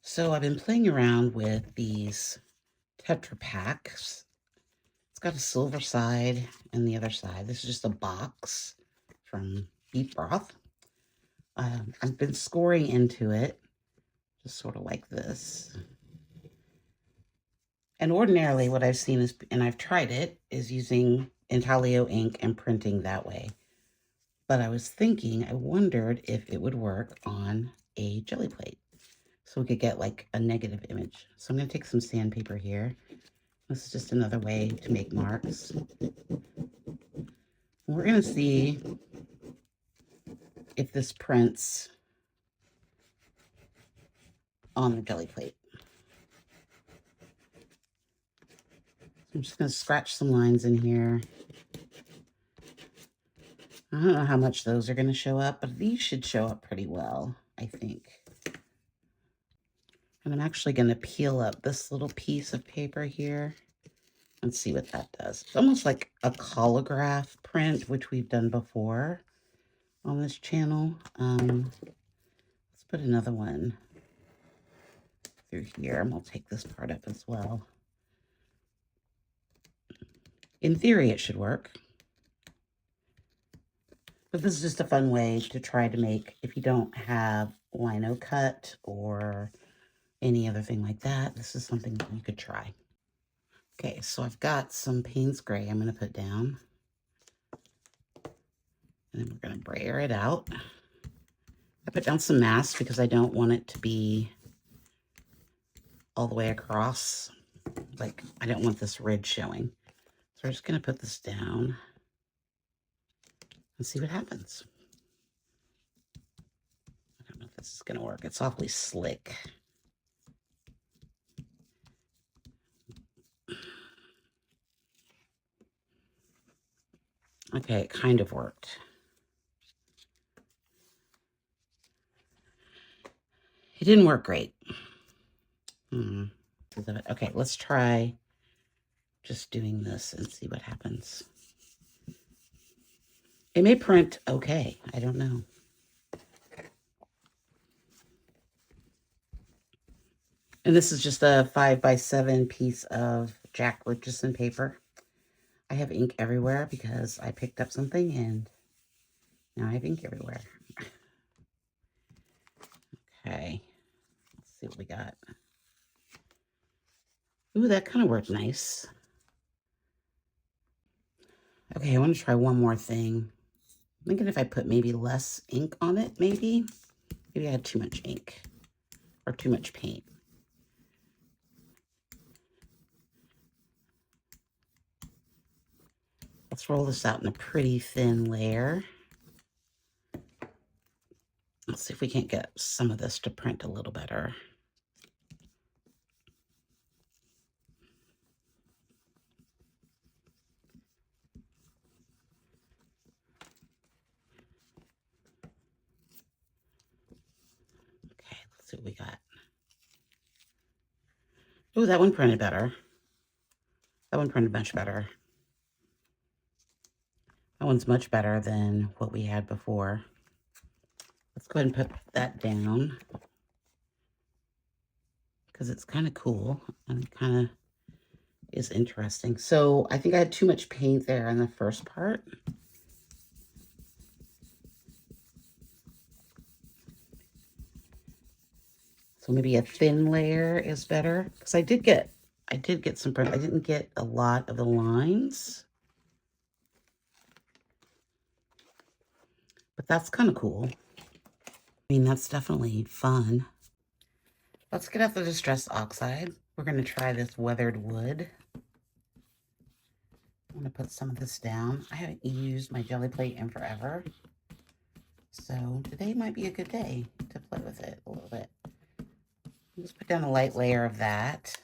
So I've been playing around with these Tetra Paks. It's got a silver side and the other side. This is just a box from beef broth. I've been scoring into it, just sort of like this. And ordinarily what I've seen is, and I've tried it, is using intaglio ink and printing that way. But I was thinking, I wondered if it would work on a jelly plate. So we could get like a negative image. So I'm going to take some sandpaper here. This is just another way to make marks. We're going to see if this prints on the jelly plate. I'm just going to scratch some lines in here. I don't know how much those are going to show up, but these should show up pretty well, I think. And I'm actually going to peel up this little piece of paper here and see what that does. It's almost like a collagraph print, which we've done before on this channel. Let's put another one through here, and we'll take this part up as well. In theory, it should work. But this is just a fun way to try to make, if you don't have lino cut or any other thing like that, this is something that you could try. Okay, so I've got some Payne's Gray I'm going to put down. And then we're going to brayer it out. I put down some masks because I don't want it to be all the way across. Like, I don't want this ridge showing. So we're just going to put this down and see what happens. I don't know if this is going to work. It's awfully slick. Okay, it kind of worked. It didn't work great. Okay, let's try just doing this and see what happens. It may print okay. I don't know. And this is just a 5x7 piece of Jack Richardson paper. I have ink everywhere because I picked up something and now I have ink everywhere. Okay, let's see what we got. Ooh, that kind of worked nice. Okay, I want to try one more thing. I'm thinking if I put maybe less ink on it, maybe I had too much ink or too much paint. Let's roll this out in a pretty thin layer. Let's see if we can't get some of this to print a little better. Okay, let's see what we got. Oh, that one printed better. That one printed much better. That one's much better than what we had before. Let's go ahead and put that down because it's kind of cool and it kind of is interesting. So I think I had too much paint there in the first part. So maybe a thin layer is better because I did get some print. I didn't get a lot of the lines, but that's kind of cool. I mean, that's definitely fun. Let's get out the Distress Oxide. We're going to try this weathered wood. I'm going to put some of this down. I haven't used my jelly plate in forever, so today might be a good day to play with it a little bit. Just put down a light layer of that.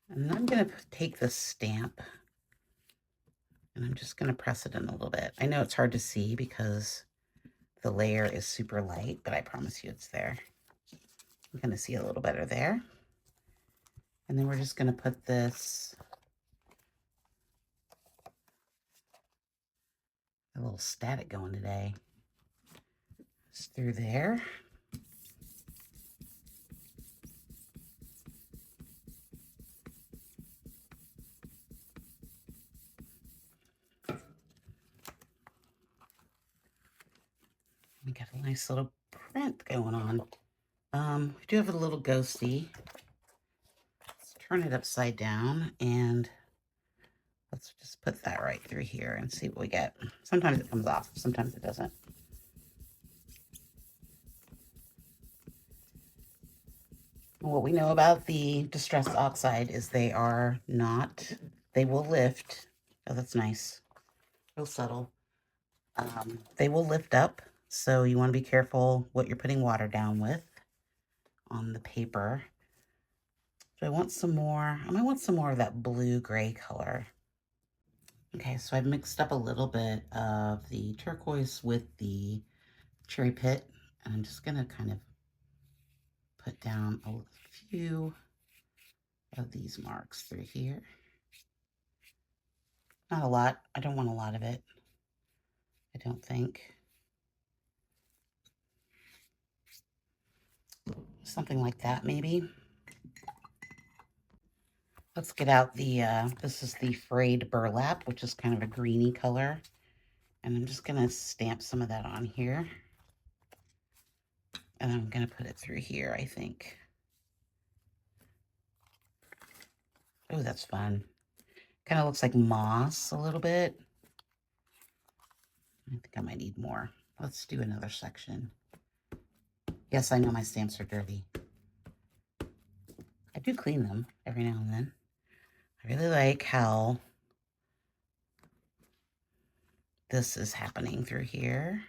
And then I'm going to take this stamp and I'm just going to press it in a little bit. I know it's hard to see because the layer is super light, but I promise you it's there. I'm going to see a little better there. And then we're just going to put this a little static going today. Just through there. Nice little print going on. We do have a little ghosty. Let's turn it upside down and let's just put that right through here and see what we get. Sometimes it comes off, sometimes it doesn't. What we know about the distressed oxide is they will lift. Oh, that's nice. Real subtle. They will lift up, so you want to be careful what you're putting water down with on the paper. Do I want some more? I might want some more of that blue-gray color. Okay, so I've mixed up a little bit of the turquoise with the cherry pit, and I'm just going to kind of put down a few of these marks through here. Not a lot. I don't want a lot of it, I don't think. Something like that, maybe. Let's get out the, this is the frayed burlap, which is kind of a greeny color. And I'm just going to stamp some of that on here. And I'm going to put it through here, I think. Oh, that's fun. Kind of looks like moss a little bit. I think I might need more. Let's do another section. Yes, I know my stamps are dirty. I do clean them every now and then. I really like how this is happening through here.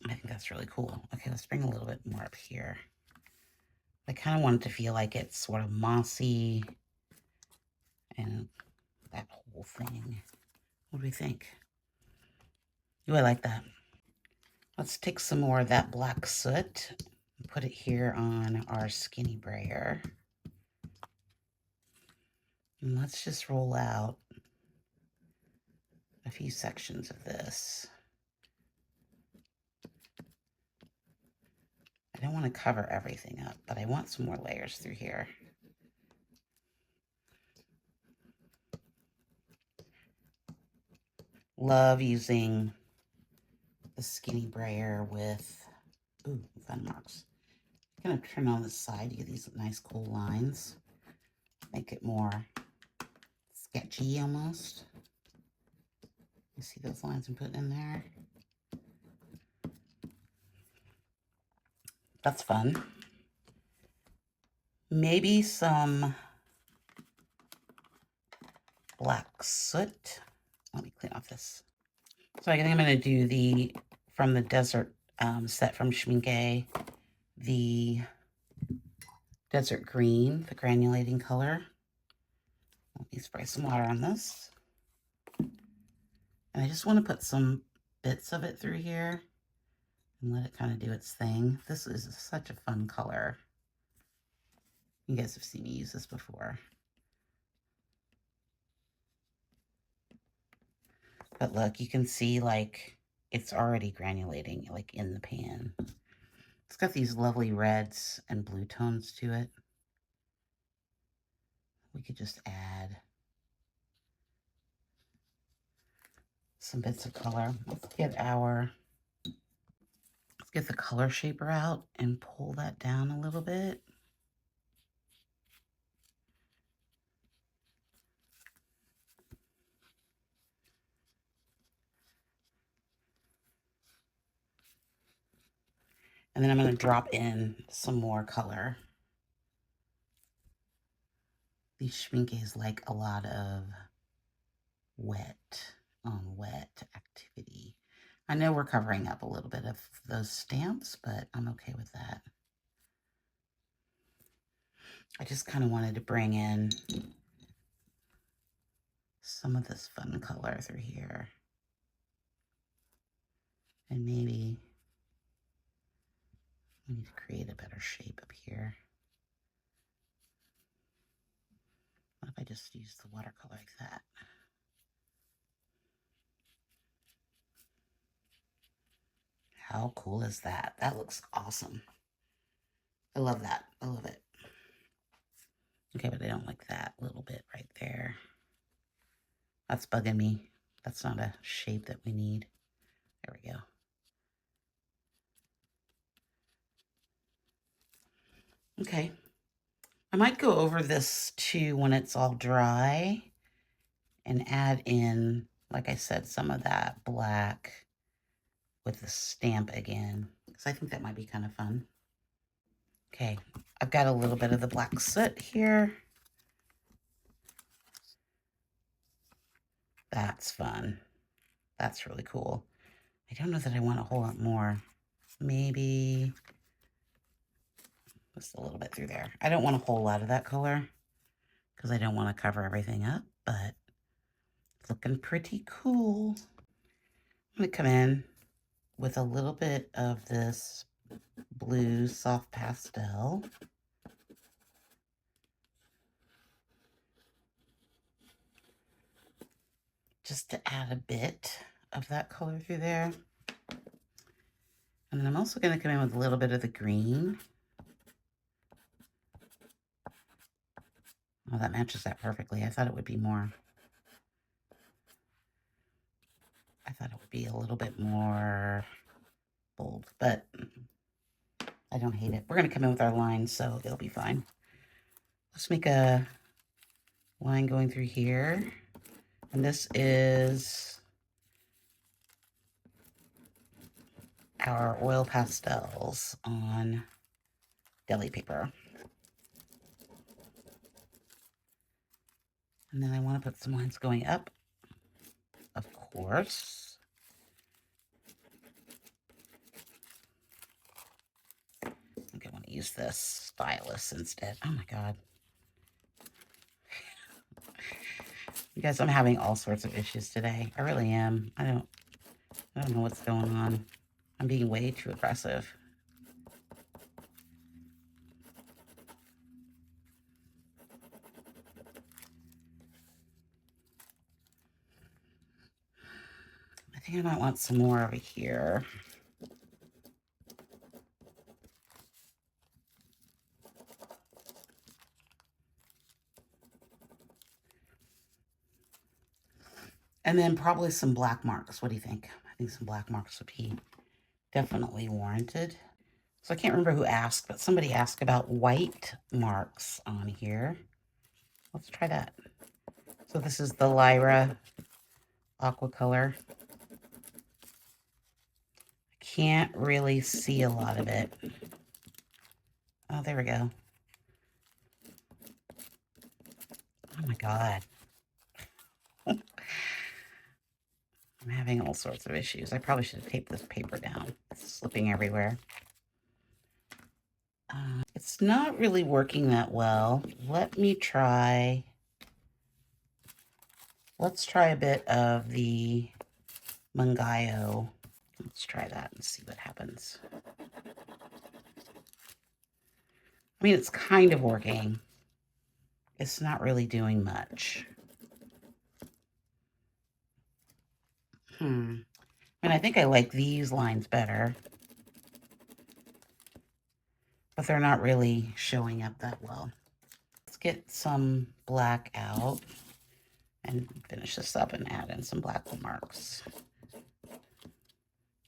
I think that's really cool. Okay, let's bring a little bit more up here. I kind of want it to feel like it's sort of mossy and that whole thing. What do we think? Do I like that? Let's take some more of that black soot and put it here on our skinny brayer. And let's just roll out a few sections of this. I don't want to cover everything up, but I want some more layers through here. Love using the skinny brayer with, ooh, fun marks. I'm going to trim on the side to get these nice cool lines. Make it more sketchy almost. You see those lines I'm putting in there? That's fun. Maybe some black soot. Let me clean off this. So I think I'm going to do the, from the desert set from Schmincke, the desert green, the granulating color. Let me spray some water on this. And I just want to put some bits of it through here and let it kind of do its thing. This is such a fun color. You guys have seen me use this before. But look, you can see like it's already granulating like in the pan. It's got these lovely reds and blue tones to it. We could just add some bits of color. Let's get the color shaper out and pull that down a little bit. And then I'm going to drop in some more color. These Schmincke's like a lot of wet on wet activity. I know we're covering up a little bit of those stamps, but I'm okay with that. I just kind of wanted to bring in some of this fun color through here. And maybe we need to create a better shape up here. What if I just use the watercolor like that? How cool is that? That looks awesome. I love that. I love it. Okay, but I don't like that little bit right there. That's bugging me. That's not a shape that we need. There we go. Okay. I might go over this too when it's all dry and add in, like I said, some of that black with the stamp again, because I think that might be kind of fun. Okay, I've got a little bit of the black soot here. That's fun. That's really cool. I don't know that I want a whole lot more. Maybe just a little bit through there. I don't want a whole lot of that color because I don't want to cover everything up, but it's looking pretty cool. I'm going to come in with a little bit of this blue soft pastel. Just to add a bit of that color through there. And then I'm also going to come in with a little bit of the green. Oh, that matches that perfectly. I thought it would be more. I thought it would be a little bit more bold, but I don't hate it. We're going to come in with our lines, so it'll be fine. Let's make a line going through here. And this is our oil pastels on deli paper. And then I want to put some lines going up, of course. I think I want to use this stylus instead. Oh my God. You guys, I'm having all sorts of issues today. I really am. I don't know what's going on. I'm being way too aggressive. I think I might want some more over here. And then probably some black marks. What do you think? I think some black marks would be definitely warranted. So I can't remember who asked, but somebody asked about white marks on here. Let's try that. So this is the Lyra aqua color. I can't really see a lot of it. Oh, there we go. Oh my God. I'm having all sorts of issues. I probably should have taped this paper down. It's slipping everywhere. It's not really working that well. Let me try. Let's try a bit of the Mungayo. Let's try that and see what happens. I mean, it's kind of working. It's not really doing much. I mean, I think I like these lines better, but they're not really showing up that well. Let's get some black out and finish this up and add in some black marks.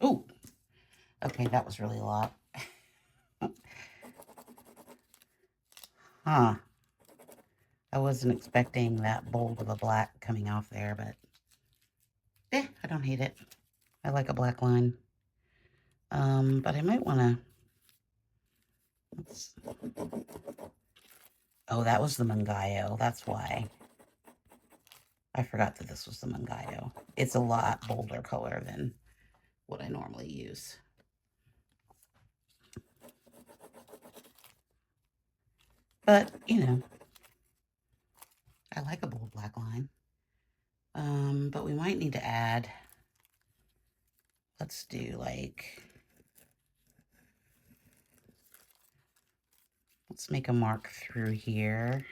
Oh, okay, that was really a lot. Huh. I wasn't expecting that bold of a black coming off there, but I don't hate it. I like a black line. But I might want to... Oh, that was the Mungayo. That's why. I forgot that this was the Mungayo. It's a lot bolder color than what I normally use. But, you know, I like a bold black line. But we might need to add, let's do like, let's make a mark through here.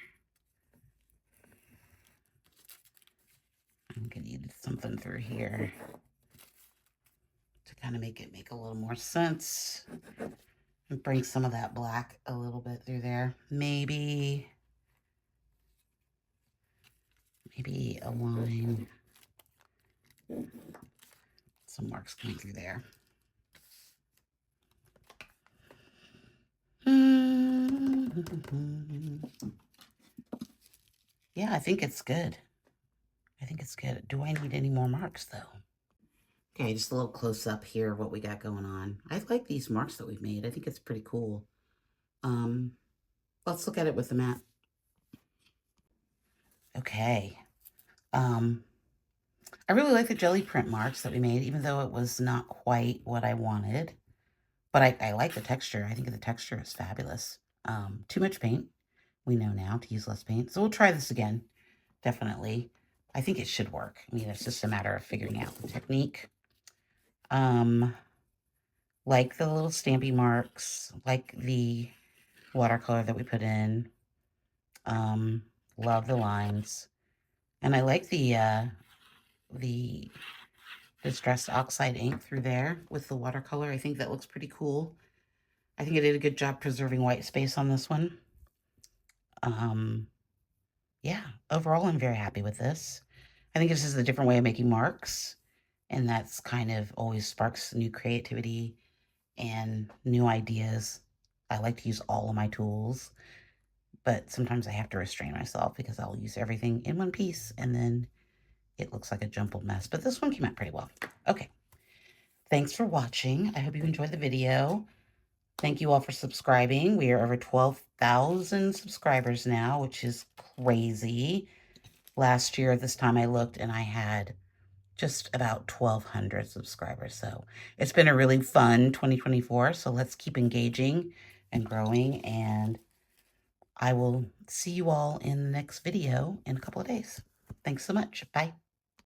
I'm gonna need something through here to kind of make it make a little more sense and bring some of that black a little bit through there. Maybe a line Some marks coming through there. Yeah, I think it's good. I think it's good. Do I need any more marks, though? Okay, just a little close-up here of what we got going on. I like these marks that we've made. I think it's pretty cool. Let's look at it with the mat. Okay. I really like the jelly print marks that we made, even though it was not quite what I wanted. But I like the texture. I think the texture is fabulous. Too much paint. We know now to use less paint. So we'll try this again. Definitely. I think it should work. I mean, it's just a matter of figuring out the technique. Like the little stampy marks, like the watercolor that we put in. Love the lines. And I like the distressed oxide ink through there with the watercolor. I think that looks pretty cool. I think I did a good job preserving white space on this one. Yeah, overall, I'm very happy with this. I think this is a different way of making marks, and that's kind of always sparks new creativity and new ideas. I like to use all of my tools, but sometimes I have to restrain myself because I'll use everything in one piece and then it looks like a jumbled mess. But this one came out pretty well. Okay. Thanks for watching. I hope you enjoyed the video. Thank you all for subscribing. We are over 12,000 subscribers now, which is crazy. Last year, this time I looked and I had just about 1,200 subscribers. So it's been a really fun 2024. So let's keep engaging and growing. And I will see you all in the next video in a couple of days. Thanks so much. Bye.